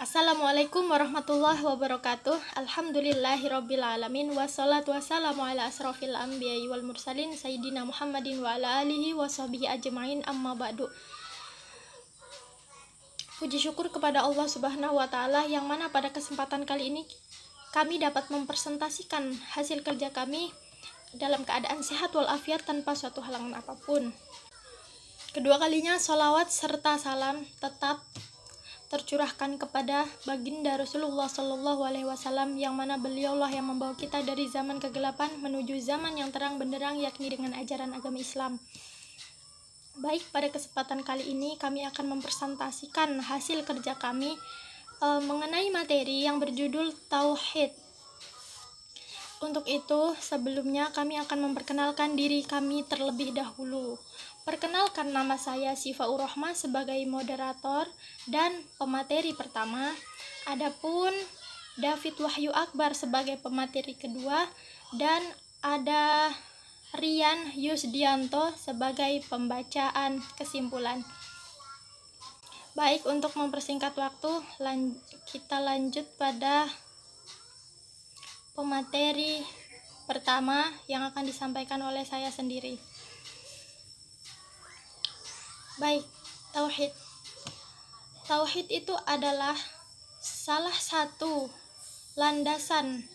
Assalamualaikum warahmatullahi wabarakatuh. Alhamdulillahirrabbilalamin. Wassalatu wassalamu ala asrafil anbiya'i wal mursalin Sayyidina Muhammadin wa ala alihi wa sahbihi ajma'in, amma ba'du. Puji syukur kepada Allah subhanahu wa ta'ala, yang mana pada kesempatan kali ini kami dapat mempresentasikan hasil kerja kami dalam keadaan sehat walafiat tanpa suatu halangan apapun. Kedua kalinya sholawat serta salam tetap tercurahkan kepada baginda Rasulullah Shallallahu Alaihi Wasallam, yang mana beliaulah yang membawa kita dari zaman kegelapan menuju zaman yang terang benderang, yakni dengan ajaran agama Islam. Baik, pada kesempatan kali ini kami akan mempresentasikan hasil kerja kami mengenai materi yang berjudul Tauhid. Untuk itu, sebelumnya kami akan memperkenalkan diri kami terlebih dahulu. Perkenalkan, nama saya Sifaur Rahma sebagai moderator dan pemateri pertama. Adapun David Wahyu Akbar sebagai pemateri kedua, dan ada Rian Yusdianto sebagai pembacaan kesimpulan. Baik, untuk mempersingkat waktu, kita lanjut pada pemateri pertama yang akan disampaikan oleh saya sendiri. Baik, Tauhid. Tauhid itu adalah salah satu landasan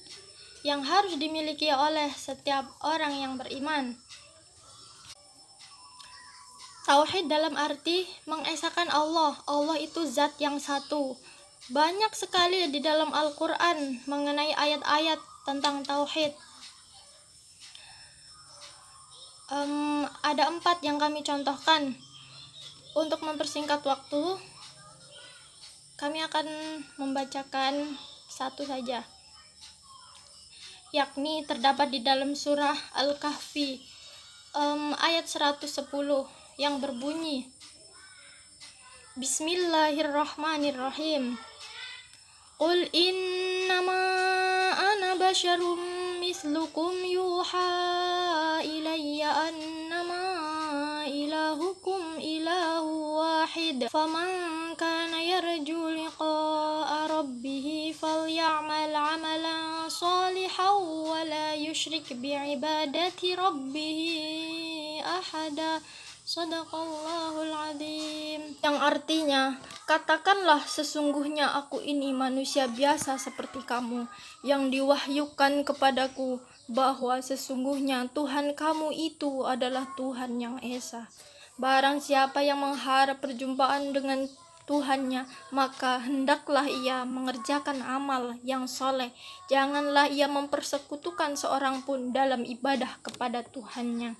yang harus dimiliki oleh setiap orang yang beriman. Tauhid dalam arti mengesahkan Allah. Allah itu zat yang satu. Banyak sekali di dalam Al-Quran mengenai ayat-ayat tentang Tauhid. Ada 4 yang kami contohkan. Untuk mempersingkat waktu, kami akan membacakan satu saja, yakni terdapat di dalam surah Al-Kahfi ayat 110 yang berbunyi, Bismillahirrahmanirrahim. Qul innama ana basyarum mislukum yuha ilayya annama ilahukum ilahu wahid faman kana yarju liqa'a rabbih falya'mal 'amalan shalihan wa la yusyrik bi'ibadati rabbih ahada. Shadaqallahul adzim. Yang artinya, katakanlah, sesungguhnya aku ini manusia biasa seperti kamu, yang diwahyukan kepadaku bahwa sesungguhnya Tuhan kamu itu adalah Tuhan yang esa. Barang siapa yang mengharap perjumpaan dengan Tuhannya, maka hendaklah ia mengerjakan amal yang soleh. Janganlah ia mempersekutukan seorang pun dalam ibadah kepada Tuhannya.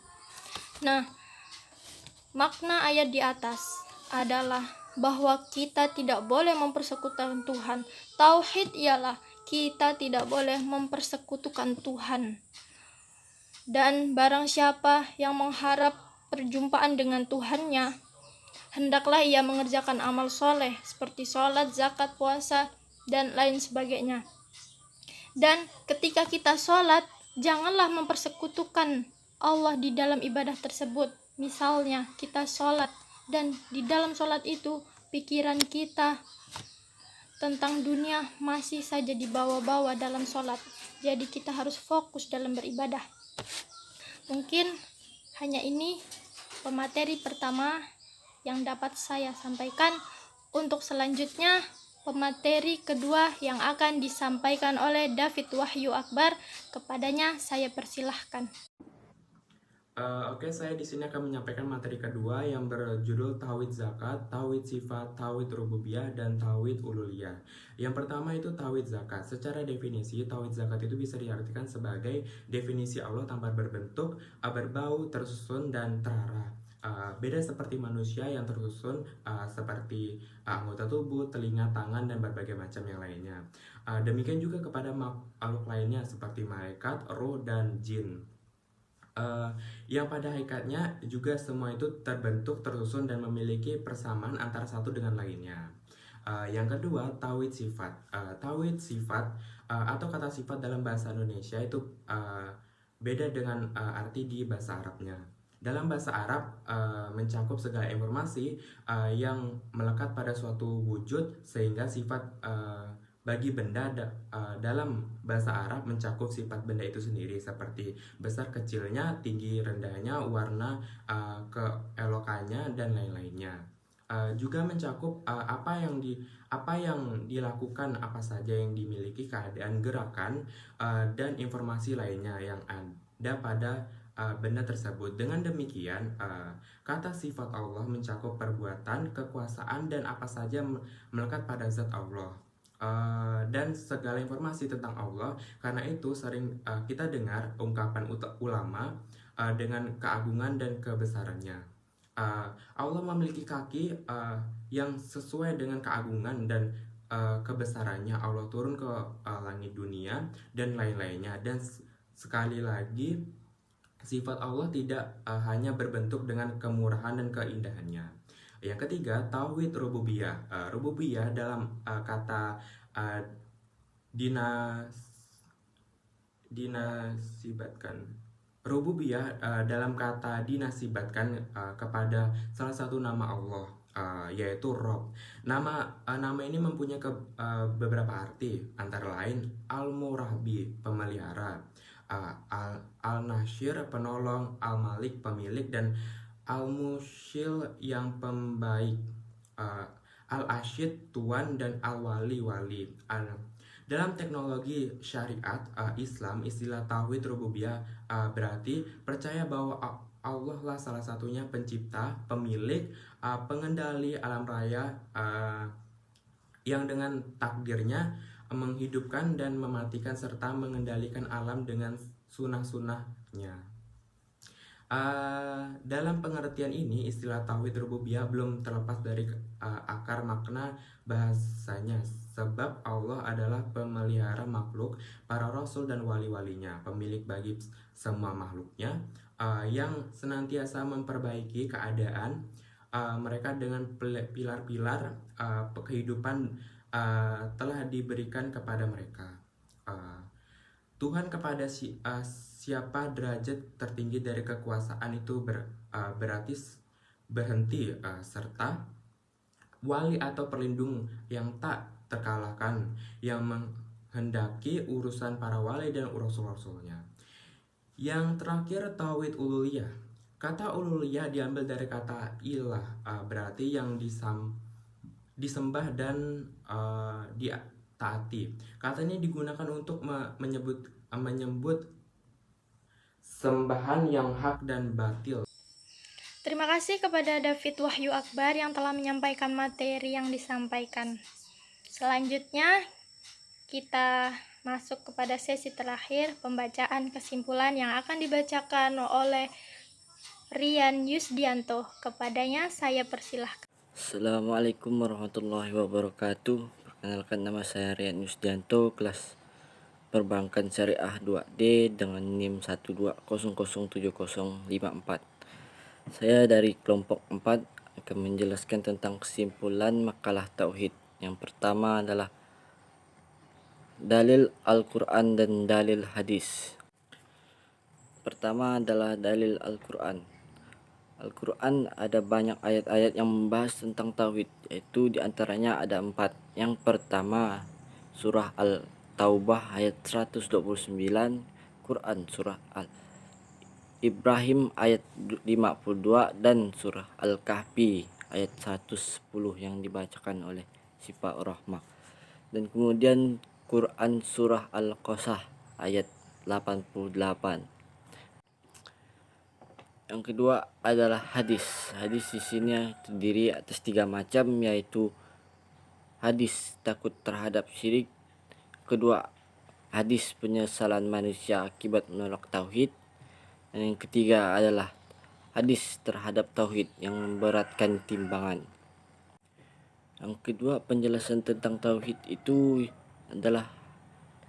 Nah, makna ayat di atas adalah bahwa kita tidak boleh mempersekutukan Tuhan. Tauhid ialah kita tidak boleh mempersekutukan Tuhan. Dan barang siapa yang mengharap perjumpaan dengan Tuhannya, hendaklah ia mengerjakan amal soleh seperti sholat, zakat, puasa, dan lain sebagainya. Dan ketika kita sholat, janganlah mempersekutukan Allah di dalam ibadah tersebut. Misalnya kita sholat dan di dalam sholat itu pikiran kita tentang dunia masih saja dibawa-bawa dalam sholat. Jadi kita harus fokus dalam beribadah. Mungkin hanya ini pemateri pertama yang dapat saya sampaikan. Untuk selanjutnya, pemateri kedua yang akan disampaikan oleh David Wahyu Akbar. Kepadanya saya persilahkan. Oke, saya di sini akan menyampaikan materi kedua yang berjudul Tauhid Zakat, Tauhid Sifat, Tauhid Rububiyah, dan Tauhid Uluhiyah. Yang pertama itu Tauhid Zakat. Secara definisi, Tauhid Zakat itu bisa diartikan sebagai definisi Allah tanpa berbentuk, berbau, tersusun, dan terarah. Beda seperti manusia yang tersusun seperti anggota tubuh, telinga, tangan, dan berbagai macam yang lainnya. Demikian juga kepada makhluk lainnya seperti malaikat, roh, dan jin. Yang pada hakikatnya juga semua itu terbentuk, tersusun, dan memiliki persamaan antara satu dengan lainnya. Yang kedua, tauhid sifat. Tauhid sifat atau kata sifat dalam bahasa Indonesia itu beda dengan arti di bahasa Arabnya. Dalam bahasa Arab mencakup segala informasi yang melekat pada suatu wujud, sehingga sifat bagi benda dalam bahasa Arab mencakup sifat benda itu sendiri, seperti besar kecilnya, tinggi rendahnya, warna keelokannya, dan lain-lainnya. Juga mencakup apa yang dilakukan, apa saja yang dimiliki, keadaan, gerakan, dan informasi lainnya yang ada pada benda tersebut. Dengan demikian, kata sifat Allah mencakup perbuatan, kekuasaan, dan apa saja melekat pada zat Allah. Dan segala informasi tentang Allah. Karena itu sering kita dengar ungkapan ulama dengan keagungan dan kebesarannya. Allah memiliki kaki yang sesuai dengan keagungan dan kebesarannya. Allah turun ke langit dunia dan lain-lainnya. Dan sekali lagi, sifat Allah tidak hanya berbentuk dengan kemurahan dan keindahannya. Yang ketiga, tauhid rububiyah. Rububiyah dalam kata dinasibatkan. Rububiyah dalam kata dinasibatkan kepada salah satu nama Allah, yaitu Rob. Nama ini mempunyai beberapa arti, antara lain Al-Murabbi, pemelihara, Al-Nashir, penolong, Al-Malik, pemilik, dan Al-Mushil, yang pembaik, Al-Ashid, tuan, dan Al-Wali, wali. Dalam teknologi syariat Islam, istilah tauhid rububiyah berarti percaya bahwa Allah lah salah satunya pencipta, pemilik, pengendali alam raya, yang dengan takdirnya menghidupkan dan mematikan serta mengendalikan alam dengan sunah-sunahnya. Dalam pengertian ini, istilah tauhid rububiyah belum terlepas dari akar makna bahasanya, sebab Allah adalah pemelihara makhluk, para rasul dan wali-walinya, pemilik bagi semua makhluknya, yang senantiasa memperbaiki keadaan mereka dengan pilar-pilar kehidupan telah diberikan kepada mereka. Tuhan kepada siapa derajat tertinggi dari kekuasaan itu berarti berhenti, serta wali atau perlindung yang tak terkalahkan, yang menghendaki urusan para wali dan rasul-rasulnya. Yang terakhir, tauhid uluhiyah. Kata uluhiyah diambil dari kata ilah, berarti yang disembah dan ditaati. Kata ini digunakan untuk menyebut sembahan yang hak dan batil. Terima kasih kepada David Wahyu Akbar yang telah menyampaikan materi yang disampaikan. Selanjutnya kita masuk kepada sesi terakhir, pembacaan kesimpulan yang akan dibacakan oleh Rian Yusdianto. Kepadanya saya persilahkan. Assalamualaikum warahmatullahi wabarakatuh. Perkenalkan, nama saya Rian Yusdianto, kelas Perbankan Syariah 2D dengan NIM 1200754. Saya dari kelompok 4 akan menjelaskan tentang kesimpulan makalah tauhid. Yang pertama adalah dalil Al-Quran dan dalil hadis. Pertama adalah dalil Al-Quran. Al-Quran ada banyak ayat-ayat yang membahas tentang tauhid, yaitu diantaranya ada 4. Yang pertama, surah Al-Taubah ayat 129, Quran surah Al-Ibrahim ayat 52, dan surah Al-Kahfi ayat 110 yang dibacakan oleh Syifa Rahmah. Dan kemudian Quran surah Al-Qasas ayat 88. Yang kedua adalah hadis. Hadis di sini terdiri atas 3 macam, yaitu hadis takut terhadap syirik, kedua hadis penyesalan manusia akibat menolak tauhid, dan yang ketiga adalah hadis terhadap tauhid yang memberatkan timbangan. Yang kedua, penjelasan tentang tauhid itu adalah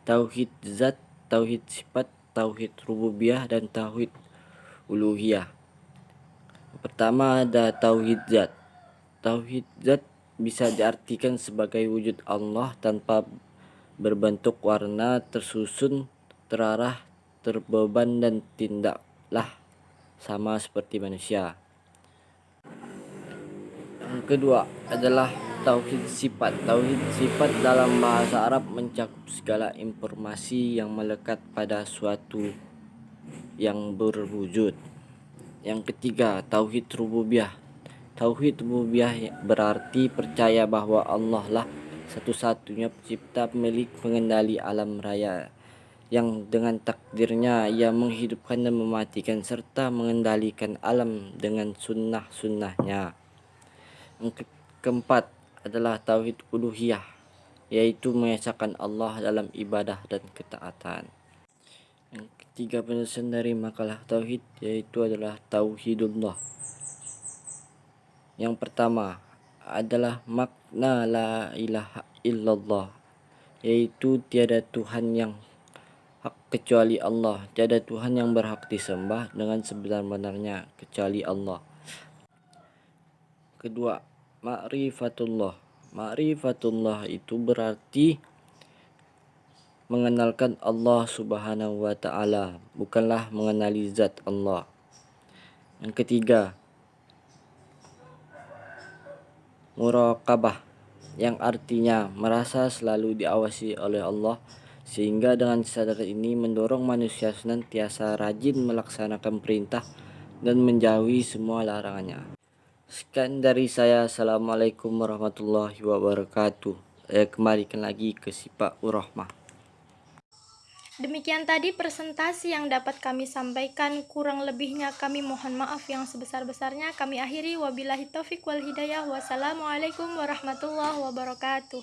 tauhid zat, tauhid sifat, tauhid rububiyah, dan tauhid uluhiyah. Pertama ada tauhid zat. Tauhid zat bisa diartikan sebagai wujud Allah tanpa berbentuk, warna, tersusun, terarah, terbeban, dan tindaklah. sama seperti manusia. Yang kedua adalah tauhid sifat. Tauhid sifat dalam bahasa Arab mencakup segala informasi yang melekat pada suatu yang berwujud. Yang ketiga, tauhid rububiyah. Tauhid rububiyah berarti percaya bahwa Allah lah satu-satunya pencipta, pemilik, pengendali alam raya, yang dengan takdirnya ia menghidupkan dan mematikan serta mengendalikan alam dengan sunnah-sunnahnya. Yang keempat adalah tauhid uluhiyah, yaitu mengesahkan Allah dalam ibadah dan ketaatan. Yang ketiga penyelesaian dari makalah tauhid yaitu adalah tauhidullah. Yang pertama adalah makna la ilaha illallah, yaitu tiada Tuhan yang hak kecuali Allah, tiada Tuhan yang berhak disembah dengan sebenar-benarnya kecuali Allah. Kedua, ma'rifatullah. Ma'rifatullah itu berarti mengenalkan Allah Subhanahu wa taala, bukanlah mengenali zat Allah. Yang ketiga, muraqabah, yang artinya merasa selalu diawasi oleh Allah, sehingga dengan kesadaran ini mendorong manusia senantiasa rajin melaksanakan perintah dan menjauhi semua larangannya. Sekian dari saya. Assalamualaikum warahmatullahi wabarakatuh. Saya kembalikan lagi ke si Pak Urahmah. Demikian tadi presentasi yang dapat kami sampaikan. Kurang lebihnya kami mohon maaf yang sebesar-besarnya. Kami akhiri wabillahi taufiq wal hidayah. Wassalamualaikum warahmatullahi wabarakatuh.